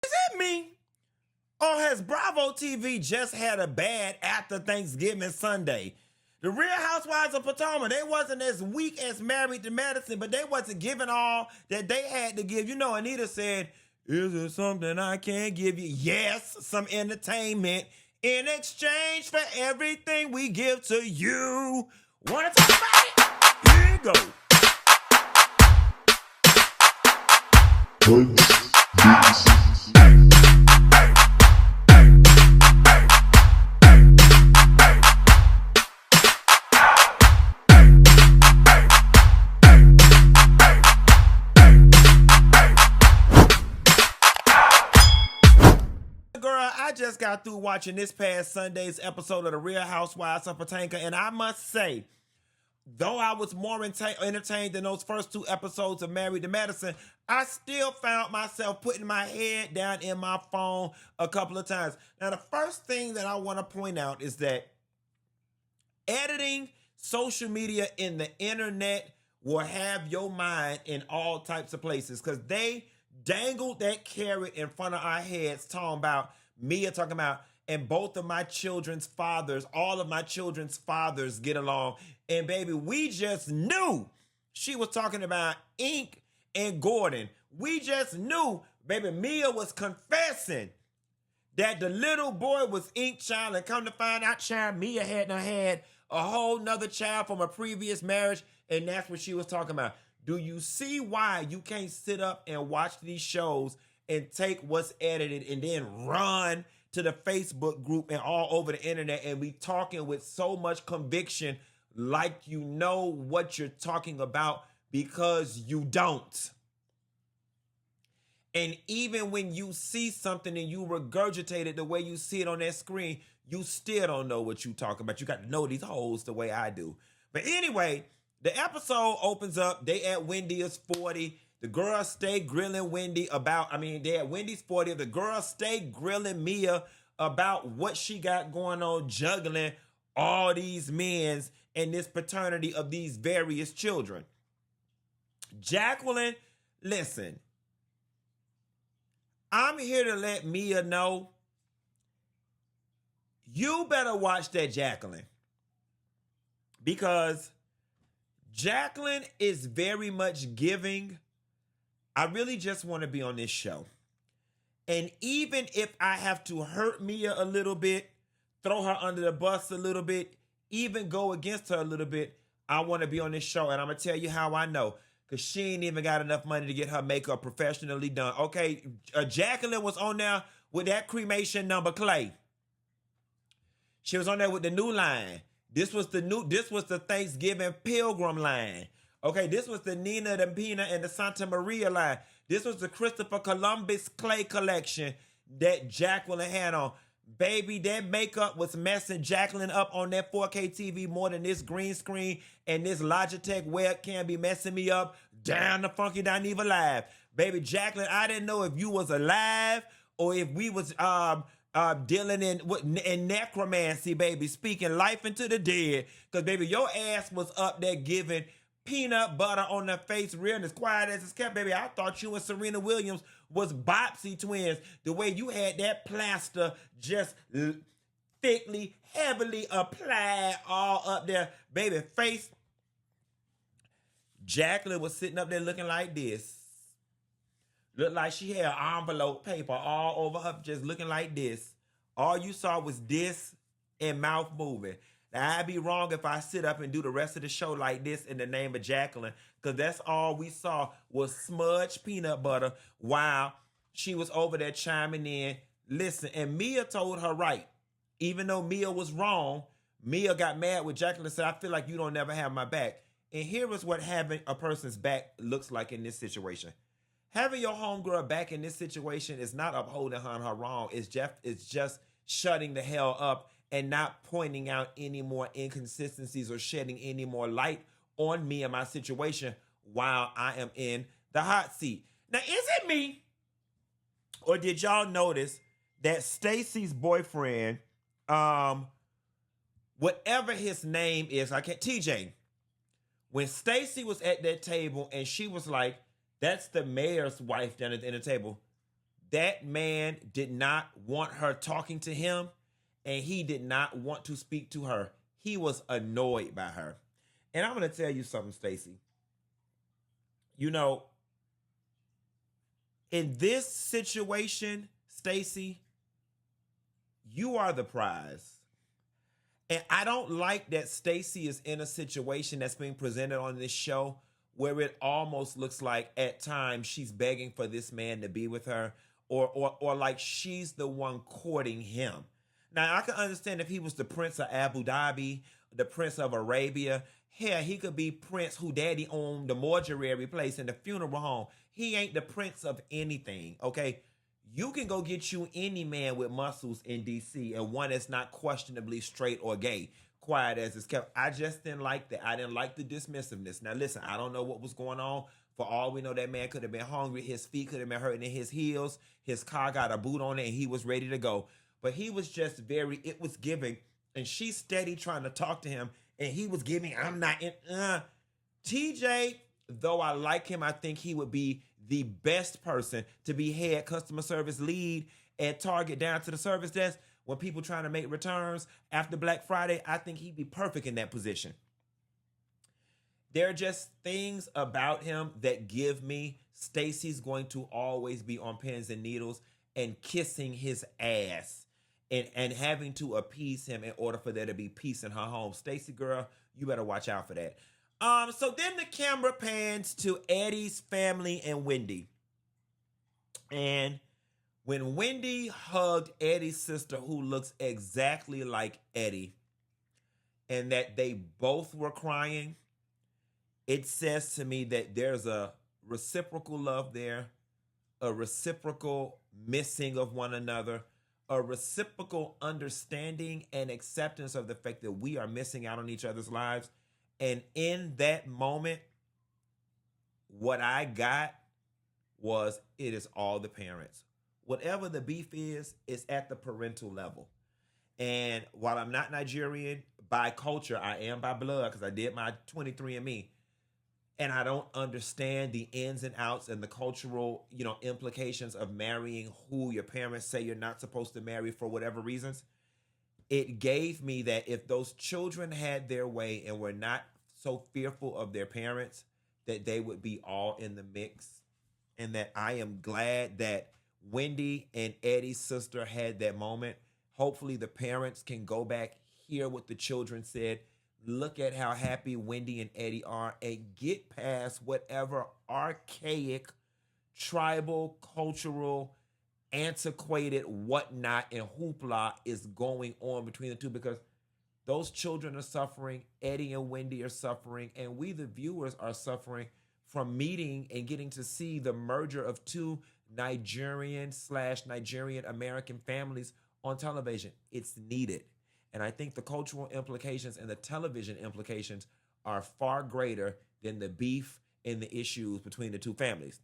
Is it me? Or has Bravo TV just had a bad after Thanksgiving Sunday? The Real Housewives of Potomac, they wasn't as weak as Married to Medicine, but they wasn't giving all that they had to give. You know, Anita said, is it something I can't give you? Yes, some entertainment in exchange for everything we give to you. Wanna talk about it? Here you go. I just got through watching this past Sunday's episode of The Real Housewives of Potomac, and I must say, though I was more entertained than those first two episodes of Married to Medicine, I still found myself putting my head down in my phone a couple of times. Now, the first thing that I want to point out is that editing social media in the internet will have your mind in all types of places, because they dangled that carrot in front of our heads talking about Mia talking about, and both of my children's fathers, all of my children's fathers get along. And baby, we just knew she was talking about Ink and Gordon. We just knew, baby, Mia was confessing that the little boy was Ink child, and come to find out, child, Mia hadn't had a whole nother child from a previous marriage, and that's what she was talking about. Do you see why you can't sit up and watch these shows and take what's edited and then run to the Facebook group and all over the internet and be talking with so much conviction like you know what you're talking about, because you don't. And even when you see something and you regurgitate it the way you see it on that screen, you still don't know what you're talking about. You got to know these hoes the way I do. But anyway, the episode opens up. They at Wendy's 40. The girls stay grilling Wendy about, they at Wendy's 40. The girls stay grilling Mia about what she got going on, juggling all these men and this paternity of these various children. Jacqueline, listen, I'm here to let Mia know, you better watch that Jacqueline, because Jacqueline is very much giving, I really just want to be on this show. And even if I have to hurt Mia a little bit, throw her under the bus a little bit, even go against her a little bit, I want to be on this show. And I'm going to tell you how I know. Because she ain't even got enough money to get her makeup professionally done. Okay, Jacqueline was on there with that cremation number, Clay. She was on there with the new line. This was the Thanksgiving Pilgrim line. Okay, this was the Nina, the Pina, and the Santa Maria line. This was the Christopher Columbus Clay collection that Jacqueline had on. Baby, that makeup was messing Jacqueline up on that 4K TV more than this green screen and this Logitech webcam be messing me up down the Funky Dineva Live. Baby, Jacqueline, I didn't know if you was alive or if we was dealing in necromancy, baby, speaking life into the dead. Because, baby, your ass was up there giving peanut butter on their face, real and as quiet as it's kept, baby. I thought you and Serena Williams was Bopsy twins. The way you had that plaster just thickly, heavily applied all up there, baby, face. Jacqueline was sitting up there looking like this. Looked like she had envelope paper all over her, just looking like this. All you saw was this and mouth moving. Now, I'd be wrong if I sit up and do the rest of the show like this in the name of Jacqueline, because that's all we saw was smudged peanut butter while she was over there chiming in. Listen, and Mia told her right. Even though Mia was wrong, Mia got mad with Jacqueline and said, I feel like you don't never have my back. And here is what having a person's back looks like in this situation. Having your homegirl back in this situation is not upholding her on her wrong. It's just shutting the hell up and not pointing out any more inconsistencies or shedding any more light on me and my situation while I am in the hot seat. Now, is it me? Or did y'all notice that Stacey's boyfriend, whatever his name is, TJ, when Stacey was at that table and she was like, that's the mayor's wife down at the end of the table, That man did not want her talking to him, and he did not want to speak to her. He was annoyed by her. And I'm going to tell you something, Stacey. You know, in this situation, Stacey, you are the prize. And I don't like that Stacey is in a situation that's being presented on this show where it almost looks like at times she's begging for this man to be with her, or like she's the one courting him. Now, I can understand if he was the Prince of Abu Dhabi, the Prince of Arabia. Hell, he could be Prince who daddy owned the mortuary place and the funeral home. He ain't the Prince of anything, okay? You can go get you any man with muscles in D.C. and one that's not questionably straight or gay, quiet as it's kept. I just didn't like that. I didn't like the dismissiveness. Now, listen, I don't know what was going on. For all we know, that man could have been hungry. His feet could have been hurting in his heels. His car got a boot on it, and he was ready to go. But he was just it was giving. And she's steady trying to talk to him, and he was giving, I'm not in. TJ, though I like him, I think he would be the best person to be head customer service lead at Target down to the service desk when people trying to make returns after Black Friday. I think he'd be perfect in that position. There are just things about him that give me Stacey's going to always be on pins and needles and kissing his ass and having to appease him in order for there to be peace in her home. Stacey, girl, you better watch out for that. So then the camera pans to Eddie's family and Wendy. And when Wendy hugged Eddie's sister, who looks exactly like Eddie, and that they both were crying, it says to me that there's a reciprocal love there, a reciprocal missing of one another, a reciprocal understanding and acceptance of the fact that we are missing out on each other's lives. And in that moment, what I got was, it is all the parents. Whatever the beef is, it's at the parental level. And while I'm not Nigerian by culture, I am by blood because I did my 23andMe. And I don't understand the ins and outs and the cultural, implications of marrying who your parents say you're not supposed to marry for whatever reasons. It gave me that if those children had their way and were not so fearful of their parents, that they would be all in the mix. And that I am glad that Wendy and Eddie's sister had that moment. Hopefully the parents can go back, hear what the children said, look at how happy Wendy and Eddie are, and get past whatever archaic, tribal, cultural, antiquated whatnot and hoopla is going on between the two, because those children are suffering, Eddie and Wendy are suffering, and we the viewers are suffering from meeting and getting to see the merger of two Nigerian/Nigerian American families on television. It's needed. And I think the cultural implications and the television implications are far greater than the beef and the issues between the two families.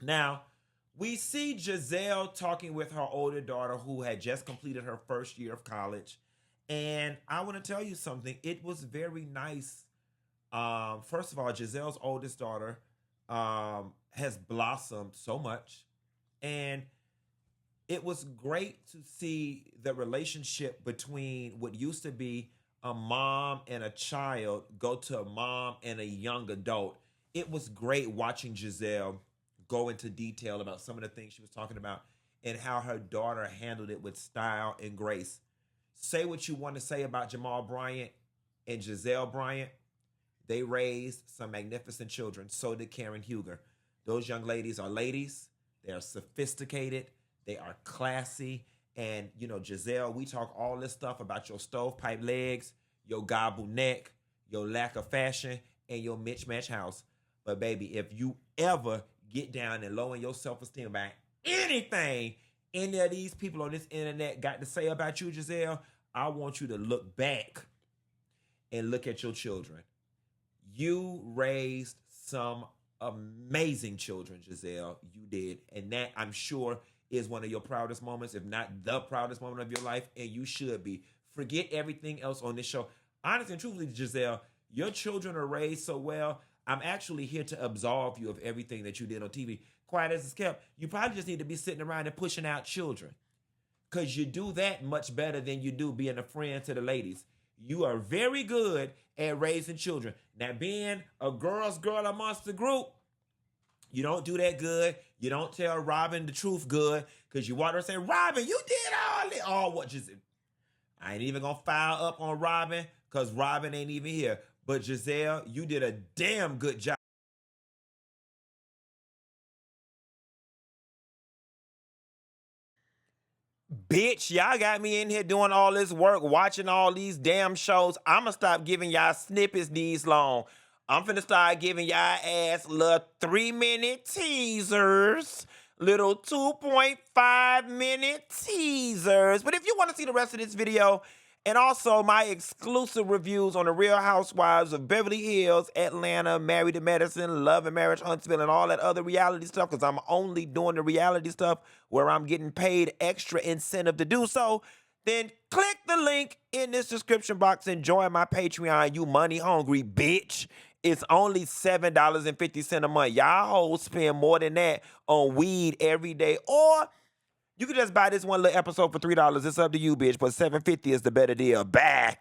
Now, we see Gizelle talking with her older daughter who had just completed her first year of college. And I want to tell you something. It was very nice. First of all, Gizelle's oldest daughter has blossomed so much. And it was great to see the relationship between what used to be a mom and a child go to a mom and a young adult. It was great watching Gizelle go into detail about some of the things she was talking about and how her daughter handled it with style and grace. Say what you want to say about Jamal Bryant and Gizelle Bryant. They raised some magnificent children. So did Karen Huger. Those young ladies are ladies. They are sophisticated. They are classy. And, Gizelle, we talk all this stuff about your stovepipe legs, your gobble neck, your lack of fashion, and your mismatched house. But, baby, if you ever get down and lower your self-esteem about anything any of these people on this internet got to say about you, Gizelle, I want you to look back and look at your children. You raised some amazing children, Gizelle. You did. And that, I'm sure, is one of your proudest moments, if not the proudest moment of your life, and you should be. Forget everything else on this show. Honestly and truthfully, Gizelle, your children are raised so well, I'm actually here to absolve you of everything that you did on TV. quiet as it's kept. You probably just need to be sitting around and pushing out children. Because you do that much better than you do being a friend to the ladies. You are very good at raising children. Now, being a girl's girl amongst the group, you don't do that good. You don't tell Robin the truth good. Because you want her to say, Robin, you did all this. Oh, what just... I ain't even going to fire up on Robin because Robin ain't even here. But Gizelle, you did a damn good job. Bitch, y'all got me in here doing all this work, watching all these damn shows. I'ma stop giving y'all snippets these long. I'm finna start giving y'all ass little 3-minute teasers, little 2.5-minute teasers. But if you want to see the rest of this video, and also my exclusive reviews on the Real Housewives of Beverly Hills, Atlanta, Married to Medicine, Love and Marriage, Huntsville, and all that other reality stuff, because I'm only doing the reality stuff where I'm getting paid extra incentive to do so, then click the link in this description box and join my Patreon, you money hungry bitch. It's only $7.50 a month. Y'all hoes spend more than that on weed every day, or you can just buy this one little episode for $3. It's up to you, bitch. But $7.50 is the better deal. Bye.